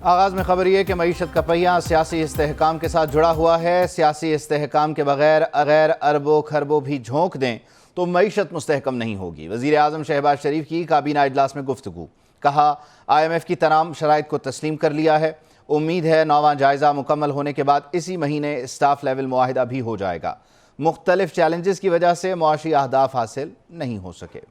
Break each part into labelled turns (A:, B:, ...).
A: آغاز میں خبر یہ کہ معیشت کا پہیہ سیاسی استحکام کے ساتھ جڑا ہوا ہے۔ سیاسی استحکام کے بغیر اگر اربوں خربوں بھی جھونک دیں تو معیشت مستحکم نہیں ہوگی۔ وزیر اعظم شہباز شریف کی کابینہ اجلاس میں گفتگو، کہا IMF کی تمام شرائط کو تسلیم کر لیا ہے، امید ہے نواں جائزہ مکمل ہونے کے بعد اسی مہینے اسٹاف لیول معاہدہ بھی ہو جائے گا۔ مختلف چیلنجز کی وجہ سے معاشی اہداف حاصل نہیں ہو سکے۔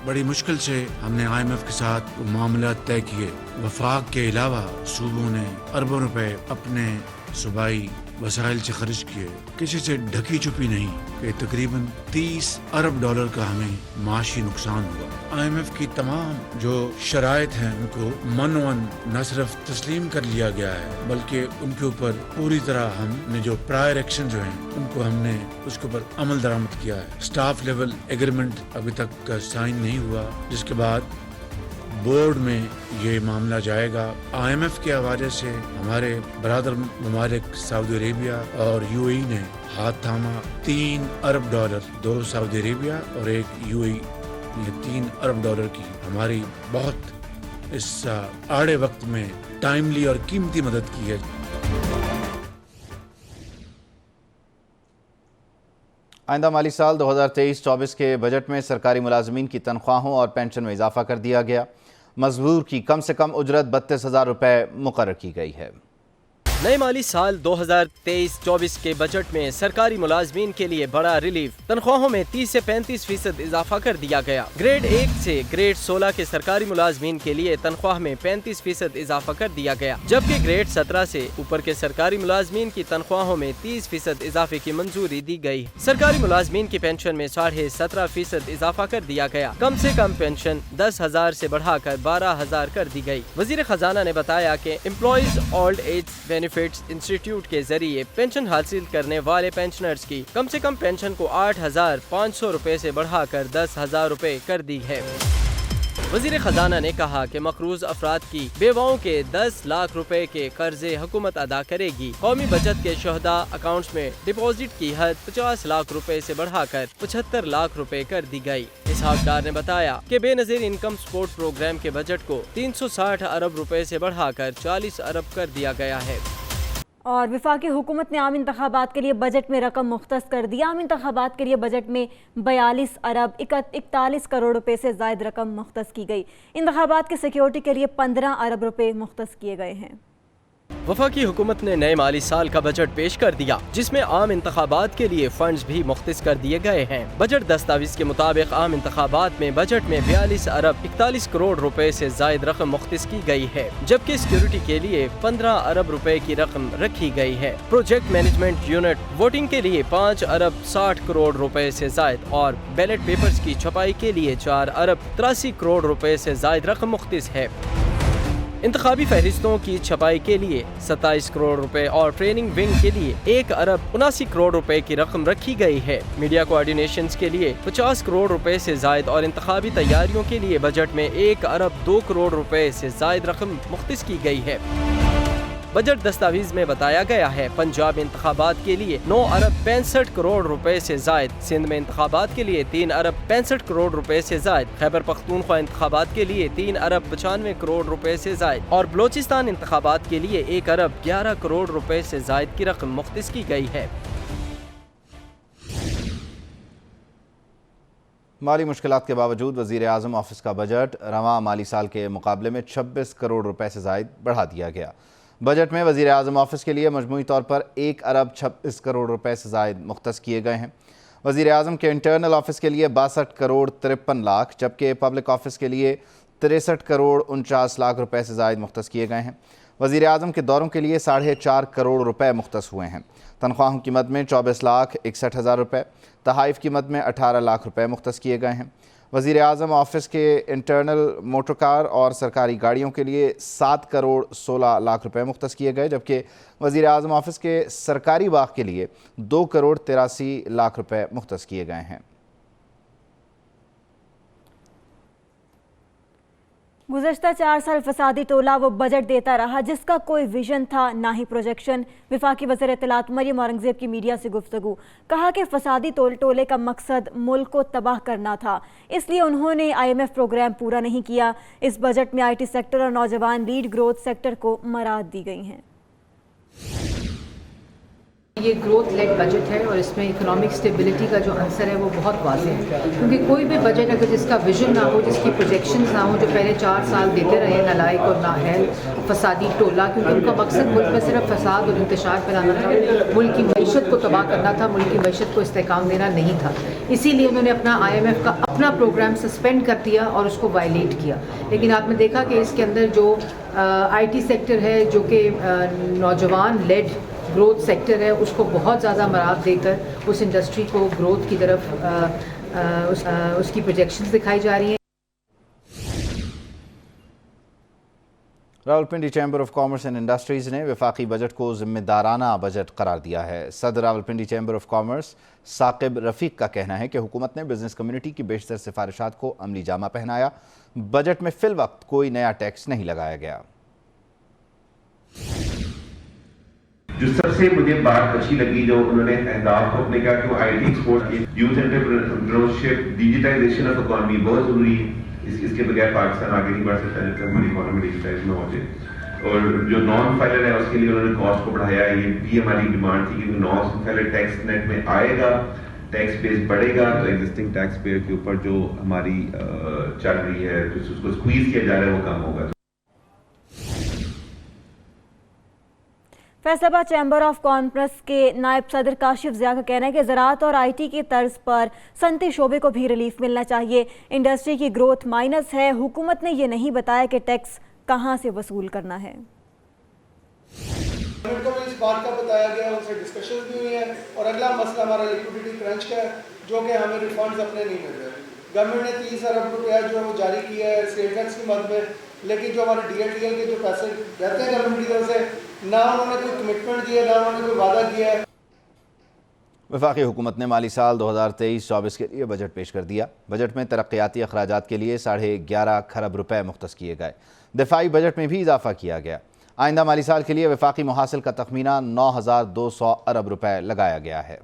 B: بڑی مشکل سے ہم نے IMF کے ساتھ وہ معاملات طے کیے۔ وفاق کے علاوہ صوبوں نے اربوں روپے اپنے صوبائی وسائل سے خرچ کیے۔ کسی سے ڈھکی چھپی نہیں کہ تقریباً 30 ارب ڈالر کا ہمیں معاشی نقصان ہوا۔ IMF کی تمام جو شرائط ہیں ان کو منون نہ صرف تسلیم کر لیا گیا ہے بلکہ ان کے اوپر پوری طرح ہم نے جو پرائر ایکشن جو ہیں ان کو ہم نے اس کے اوپر عمل درآمد کیا ہے۔ اسٹاف لیول ایگریمنٹ ابھی تک کا سائن نہیں ہوا، جس کے بعد بورڈ میں یہ معاملہ جائے گا۔ IMF کے حوالے سے ہمارے برادر ممالک سعودی عربیہ اور UAE نے ہاتھ تھاما۔ 3 ارب ڈالر، 2 سعودی عربیہ اور 1 UAE، یہ 3 ارب ڈالر کی ہماری بہت اس آڑے وقت میں ٹائملی اور قیمتی مدد کی ہے۔
A: آئندہ مالی سال 2023-24 کے بجٹ میں سرکاری ملازمین کی تنخواہوں اور پینشن میں اضافہ کر دیا گیا۔ مزدور کی کم سے کم اجرت 32,000 روپے مقرر کی گئی ہے۔
C: نئے مالی سال 2023-24 کے بجٹ میں سرکاری ملازمین کے لیے بڑا ریلیف، تنخواہوں میں 30 سے 35% اضافہ کر دیا گیا۔ گریڈ 1 سے گریڈ 16 کے سرکاری ملازمین کے لیے تنخواہ میں 35% اضافہ کر دیا گیا، جبکہ گریڈ 17 سے اوپر کے سرکاری ملازمین کی تنخواہوں میں 30% اضافے کی منظوری دی گئی۔ سرکاری ملازمین کی پینشن میں 17.5% اضافہ کر دیا گیا۔ کم سے کم پینشن 10,000 سے بڑھا کر 12,000 کر دی گئی۔ وزیر خزانہ نے بتایا کہ employees old age benefits institute کے ذریعے پینشن حاصل کرنے والے پینشنرز کی کم سے کم پینشن کو 8,500 روپے سے بڑھا کر 10,000 روپے کر دی ہے۔ وزیر خزانہ نے کہا کہ مقروض افراد کی بیواؤں کے 10 لاکھ روپے کے قرضے حکومت ادا کرے گی۔ قومی بچت کے شہداء اکاؤنٹس میں ڈپازٹ کی حد 50 لاکھ روپے سے بڑھا کر 75 لاکھ روپے کر دی گئی۔ اسحاق ڈار نے بتایا کہ بے نظیر انکم سپورٹ پروگرام کے بجٹ کو 360 ارب روپے سے بڑھا کر 40 ارب کر دیا گیا ہے۔
D: اور وفاقی حکومت نے عام انتخابات کے لیے بجٹ میں رقم مختص کر دی۔ عام انتخابات کے لیے بجٹ میں 42 ارب 41 کروڑ روپے سے زائد رقم مختص کی گئی۔ انتخابات کی سیکیورٹی کے لیے 15 ارب روپے مختص کیے گئے ہیں۔
C: وفاقی حکومت نے نئے مالی سال کا بجٹ پیش کر دیا، جس میں عام انتخابات کے لیے فنڈز بھی مختص کر دیے گئے ہیں۔ بجٹ دستاویز کے مطابق عام انتخابات میں بجٹ میں 42 ارب 41 کروڑ روپے سے زائد رقم مختص کی گئی ہے، جبکہ سیکیورٹی کے لیے 15 ارب روپے کی رقم رکھی گئی ہے۔ پروجیکٹ مینجمنٹ یونٹ ووٹنگ کے لیے 5 ارب 60 کروڑ روپے سے زائد اور بیلٹ پیپرز کی چھپائی کے لیے 4 ارب 83 کروڑ روپے سے زائد رقم مختص ہے۔ انتخابی فہرستوں کی چھپائی کے لیے 27 کروڑ روپے اور ٹریننگ ونگ کے لیے 1 ارب 79 کروڑ روپے کی رقم رکھی گئی ہے۔ میڈیا کوآرڈینیشنز کے لیے 50 کروڑ روپے سے زائد اور انتخابی تیاریوں کے لیے بجٹ میں 1 ارب 2 کروڑ روپے سے زائد رقم مختص کی گئی ہے۔ بجٹ دستاویز میں بتایا گیا ہے پنجاب انتخابات کے لیے 9 ارب 65 کروڑ روپے سے زائد، سندھ میں انتخابات کے لیے 3 ارب 65 کروڑ روپے سے زائد، خیبر پختونخوا انتخابات کے لیے 3 ارب 95 کروڑ روپے سے زائد اور بلوچستان انتخابات کے لیے 1 ارب 11 کروڑ روپے سے زائد کی رقم مختص کی گئی ہے۔
A: مالی مشکلات کے باوجود وزیر اعظم آفس کا بجٹ رواں مالی سال کے مقابلے میں 26 کروڑ روپے سے زائد بڑھا دیا گیا۔ بجٹ میں وزیر اعظم آفس کے لیے مجموعی طور پر 1 ارب 26 کروڑ روپے سے زائد مختص کیے گئے ہیں۔ وزیر اعظم کے انٹرنل آفس کے لیے 62 کروڑ 53 لاکھ جبکہ پبلک آفس کے لیے 63 کروڑ 49 لاکھ روپے سے زائد مختص کیے گئے ہیں۔ وزیر اعظم کے دوروں کے لیے 4.5 کروڑ روپے مختص ہوئے ہیں۔ تنخواہوں کی مد میں 24 لاکھ 61 ہزار روپے، تحائف کی مد میں 18 لاکھ روپے مختص کیے گئے ہیں۔ وزیر اعظم آفس کے انٹرنل موٹر کار اور سرکاری گاڑیوں کے لیے 7 کروڑ 16 لاکھ روپے مختص کیے گئے جبکہ وزیر اعظم آفس کے سرکاری باغ کے لیے 2 کروڑ 83 لاکھ روپے مختص کیے گئے ہیں۔
D: गुज़श्ता 4 साल फसादी टोला वो बजट देता रहा जिसका कोई विजन था ना ही प्रोजेक्शन। वफाकी वज़ीर इत्तलात मरियम औरंगज़ेब की मीडिया से गुफ्तगू, कहा कि फसादी टोले का मकसद मुल्क को तबाह करना था, इसलिए उन्होंने IMF प्रोग्राम पूरा नहीं किया। इस बजट में IT सेक्टर और नौजवान लीड ग्रोथ सेक्टर को मराद दी गई हैं।
E: ये ग्रोथ लेड बजट है और इसमें इकोनॉमिक स्टेबिलिटी का जो आंसर है वो बहुत वाज़ेह है, क्योंकि कोई भी बजट अगर जिसका विजन ना हो, जिसकी प्रोजेक्शंस ना हो, जो पहले 4 साल देते रहे नालायक और नाअहल फसादी टोला, क्योंकि उनका मकसद मुल्क में सिर्फ फसाद और इंतशार फैलाना था, मुल्क की मईशत को तबाह करना था, मुल्क की मईशत को इस्तेहकाम देना नहीं था। इसीलिए उन्होंने अपना IMF का अपना प्रोग्राम सस्पेंड कर दिया और उसको वायलेट किया। लेकिन आपने देखा कि इसके अंदर जो IT सेक्टर है, जो कि नौजवान लेड ग्रोथ सेक्टर है, उसको बहुत ज़्यादा मराद देकर उस इंडस्ट्री को ग्रोथ की तरफ उसकी प्रोजेक्शंस दिखाई जा रही हैं।
A: Rawalpindi chamber of commerce and industries ने वफाकी बजट को ज़िम्मेदाराना बजट करार दिया है। सदर Rawalpindi chamber of commerce Saqib Rafiq का कहना है कि हुकूमत ने बिजनेस कम्युनिटी की बेशतर सिफारिशात को अमली जामा पहनाया। बजट में फ़िल वक्त कोई नया टैक्स नहीं लगाया गया।
F: जो सबसे मुझे बात अच्छी लगी, जो उन्होंने अहदाफ को अपने कहा कि वो IT एक्सपोर्ट की, youth entrepreneurship, digitization of economy बहुत जरूरी है। इसके बगैर पाकिस्तान आगे नहीं बढ़ सकता जब तक हमारी इकोनॉमी डिजिटाइज ना हो जाए। और जो नॉन फाइलर है उसके लिए उन्होंने कॉस्ट को बढ़ाया। ये भी हमारी डिमांड थी कि नॉन फाइलर टैक्स नेट में आएगा, टैक्स बेस बढ़ेगा, तो एग्जिस्टिंग टैक्स पेयर के ऊपर जो हमारी चल रही है, जो उसको स्क्वीज किया जा रहा है, वो कम होगा।
D: फैसलाबाद चैम्बर ऑफ कॉमर्स के नायब सदर काशिफ ज़िया का कहना है कि ज़राअत और IT की तर्ज पर सनती शोबे को भी रिलीफ मिलना चाहिए। इंडस्ट्री की ग्रोथ माइनस है, हुकूमत ने ये नहीं बताया कि टैक्स कहां से वसूल करना है।
G: को भी इस बात का बताया गया, उनसे डिस्कशन भी हुई है। और अगला मसला हमारा लिक्विडिटी क्रंच का है, जो कि हमें रिफंड्स अपने नहीं मिल रहे। गवर्नमेंट ने 30 अरब रुपया जो है वो जारी किया है स्टेट टैक्स की मद में, लेकिन जो हमारे DLTL के जो पैसे रहते हैं गवर्नमेंट की तरफ से, ना उन्होंने कोई कमिटमेंट दिया, ना उन्होंने कोई वादा किया है।
A: वफाकी हुकूमत ने माली साल 2023-24 के लिए बजट पेश कर दिया। बजट में तरक्याती अखराजात के लिए 11.5 खरब रुपए मुख्तस किए गए। दिफाई बजट में भी इजाफा किया गया। आइंदा माली साल के लिए वफाकी मुहासिल का तखमीना 9,200 अरब रुपए लगाया गया है।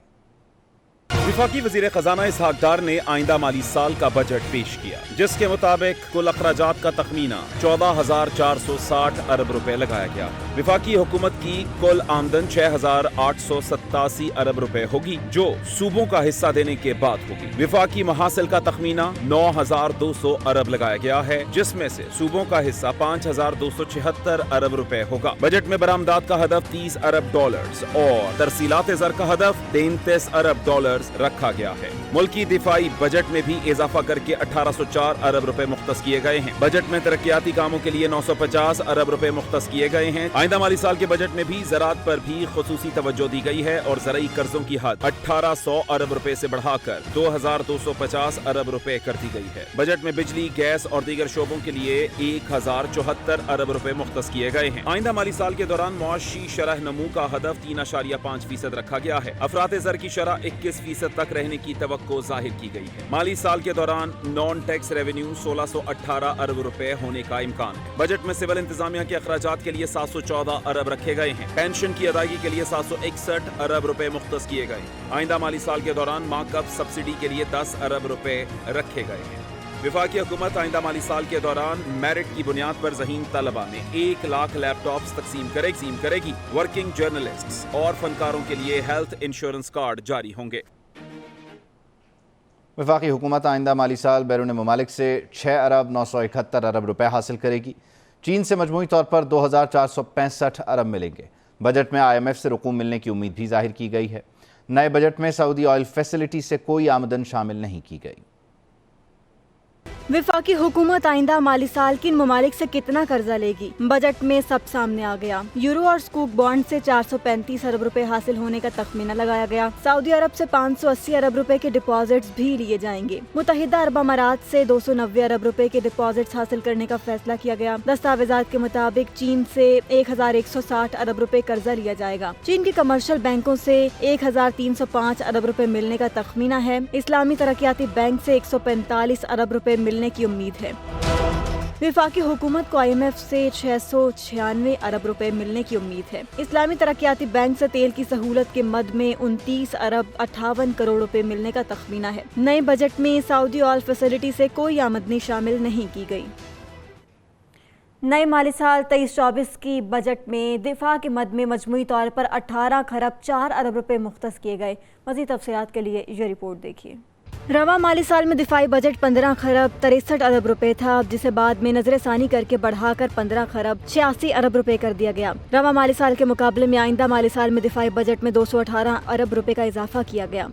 H: वफाकी वज़ीर ख़ज़ाना इसहाक डार ने आइंदा माली साल का बजट पेश किया, जिसके मुताबिक कुल अखराजात का तखमीना 14,460 अरब रुपए लगाया गया। वफाकी हुकूमत की कुल आमदन 6,887 अरब रुपए होगी, जो सूबों का हिस्सा देने के बाद होगी। वफाकी महासिल का तखमीना 9,200 अरब लगाया गया है, जिसमें से सूबों का हिस्सा 5,276 अरब रुपए होगा। बजट में बरामदात का हदफ $30 अरब और तरसीलात ज़र का हदफ $33 अरब रखा गया है। मुल्की दिफाई बजट में भी इजाफा करके 1,804 अरब रुपए मुख्तस किए गए हैं। बजट में तरक्याती कामों के लिए 950 अरब रुपए मुख्तस किए गए हैं। आइंदा माली साल के बजट में भी ज़राअत पर भी खुसूसी तवज्जो दी गई है और ज़राई कर्जों की हद 1,800 अरब रुपए से बढ़ाकर 2,250 अरब रुपए कर दी गई है। बजट में बिजली, गैस और दीगर शोबों के लिए 1,074 अरब रुपए मुख्तस किए गए हैं। आइंदा माली साल के दौरान मुआशी शरह नमू का हदफ 3.5% रखा गया है। अफरात ज़र की शरह 21% तक रहने की तवक्को जाहिर की गई है। माली साल के दौरान नॉन टैक्स रेवेन्यू 1,618 अरब रुपए होने का इम्कान है। बजट में सिविल इंतजामिया के अखराजात के लिए 714 अरब रखे गए हैं। पेंशन की अदायगी के लिए 761 अरब रुपए मुख्तस किए गए। आइंदा माली साल के दौरान मार्कअप सब्सिडी के लिए 10 अरब रुपए रखे गए हैं। वफाकी हुकूमत आइंदा माली साल के दौरान मेरिट की बुनियाद पर ज़हीन तलबा में 1 लाख लैपटॉप्स तकसीम करेगी। वर्किंग जर्नलिस्ट और फनकारों के लिए हेल्थ इंश्योरेंस कार्ड जारी होंगे।
A: वफाकी हुकूमत आइंदा माली साल बैरून ममालिक से 6 अरब 971 अरब रुपए हासिल करेगी। चीन से मजमूई तौर पर 2,465 अरब मिलेंगे। बजट में IMF से रकूम मिलने की उम्मीद भी जाहिर की गई है। नए बजट में सऊदी ऑयल फैसिलिटी से कोई आमदन शामिल नहीं की गई।
D: वफाकी हुकूमत आइंदा माली साल किन ममालिक से कितना कर्जा लेगी, बजट में सब सामने आ गया। यूरो और स्कूक बॉन्ड से 435 अरब रुपए हासिल होने का तखमीना लगाया गया। सऊदी अरब से 580 अरब रुपए के डिपॉजिट्स भी लिए जाएंगे। मुत्तहिदा अरब अमारात से 290 अरब रुपए के डिपॉजिट्स हासिल करने का फैसला किया गया। दस्तावेजात के मुताबिक चीन से 1,160 अरब रुपए कर्जा लिया जाएगा। चीन के कमर्शियल बैंकों से 1,305 अरब रुपए मिलने का तखमीना है। इस्लामी तरक्याती बैंक से 145 अरब रुपए मिलने की उम्मीद है। वफाकी हुकूमत को IMF से 696 अरब रुपए मिलने की उम्मीद है। इस्लामी तरक्याती बैंक से तेल की सहूलत के मद में 29 अरब 58 करोड़ रुपए मिलने का तखमीना है। नए बजट में सऊदी ऑयल फैसिलिटी से कोई आमदनी शामिल नहीं की गई। नए माली साल 23-24 की बजट में दिफा के मद में मजमूई तौर पर 18 खरब 4 अरब रुपए मुख्तस किए गए। मज़ीद तफसीलात के लिए ये रिपोर्ट देखिए। रवा माली साल में दिफाई बजट 15 खरब 63 अरब रुपए था, जिसे बाद में नजरसानी करके बढ़ाकर 15 खरब 86 अरब रुपए कर दिया गया। रवा माली साल के मुकाबले में आइंदा माली साल में दिफाई बजट में 218 अरब रुपए का इजाफा किया गया।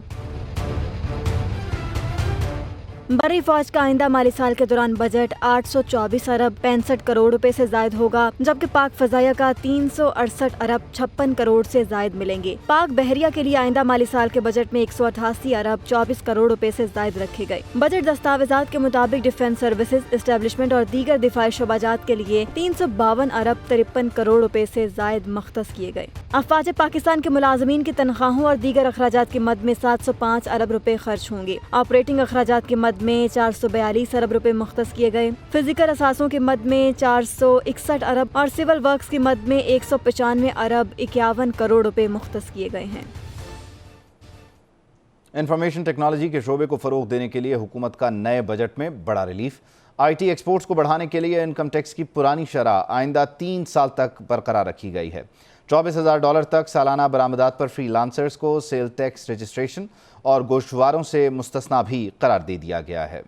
D: बरी फौज का आइंदा माली साल के दौरान बजट 824 अरब 65 करोड़ रुपए से जायद होगा, जबकि पाक फजाया का 368 अरब 56 करोड़ से जायद मिलेंगे। पाक बहरिया के लिए आइंदा माली साल के बजट में 188 अरब 24 करोड़ रुपए से जायद रखे गए। बजट दस्तावेजात के मुताबिक डिफेंस सर्विसेज एस्टेब्लिशमेंट और दीगर दिफाई शोबाजात के लिए 352 अरब 53 करोड़ रुपए से जायद मख्तस किए गए। अफवाज पाकिस्तान के मुलाजमीन की तनख्वाहों और दीगर अखराजात के मद में 705 अरब रुपए खर्च होंगे। ऑपरेटिंग अखराजात के मद में 442 अरब रुपए मुख्तस किए गए। फिजिकल असासों के मद में 461 अरब और सिविल वर्क्स की मद में 195 अरब 51 करोड़ रुपए मुख्तस किए गए हैं।
A: इंफॉर्मेशन टेक्नोलॉजी के शोबे को फ़रोग देने के लिए हुकूमत का नए बजट में बड़ा रिलीफ। IT एक्सपोर्ट्स को बढ़ाने के लिए इनकम टैक्स की पुरानी शरह आइंदा 3 साल तक बरकरार रखी गई है। $24,000 तक सालाना बरामदात पर फ्रीलांसर्स को सेल टैक्स रजिस्ट्रेशन और गोश्तवारों से मुस्तस्ना भी करार दे दिया गया है।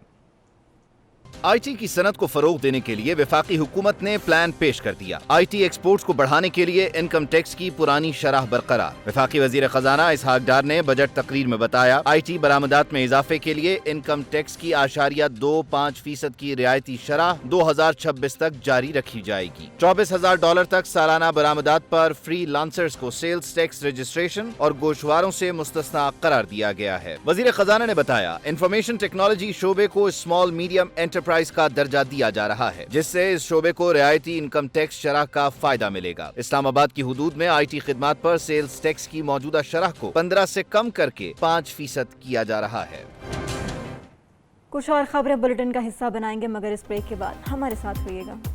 A: IT की सनत को फरोग देने के लिए वफाकी हुकूमत ने प्लान पेश कर दिया। IT एक्सपोर्ट्स को बढ़ाने के लिए इनकम टैक्स की पुरानी शरह बरकरार। वफाकी वजीर खजाना इसहाक डार ने बजट तकरीर में बताया, IT बरामदात में इजाफे के लिए इनकम टैक्स की 8.25% की रियायती शरह 2026 तक जारी रखी जाएगी। $24,000 तक सालाना बरामदात पर फ्री लांसर्स को सेल्स टैक्स रजिस्ट्रेशन और गोशवारों से मुस्तस्ना करार दिया गया है। वजीर खजाना ने बताया, इंफॉर्मेशन टेक्नोलॉजी शोबे को स्मॉल मीडियम एंटरप्राइज का दर्जा दिया जा रहा है, जिससे इस शोबे को रियायती इनकम टैक्स शरह का फायदा मिलेगा। इस्लामाबाद की हुदूद में IT खिदमात पर सेल्स टैक्स की मौजूदा शरह को 15 से कम करके 5% किया जा रहा है।
D: कुछ और खबरें बुलेटिन का हिस्सा बनाएंगे, मगर इस ब्रेक के बाद हमारे साथ रहिएगा।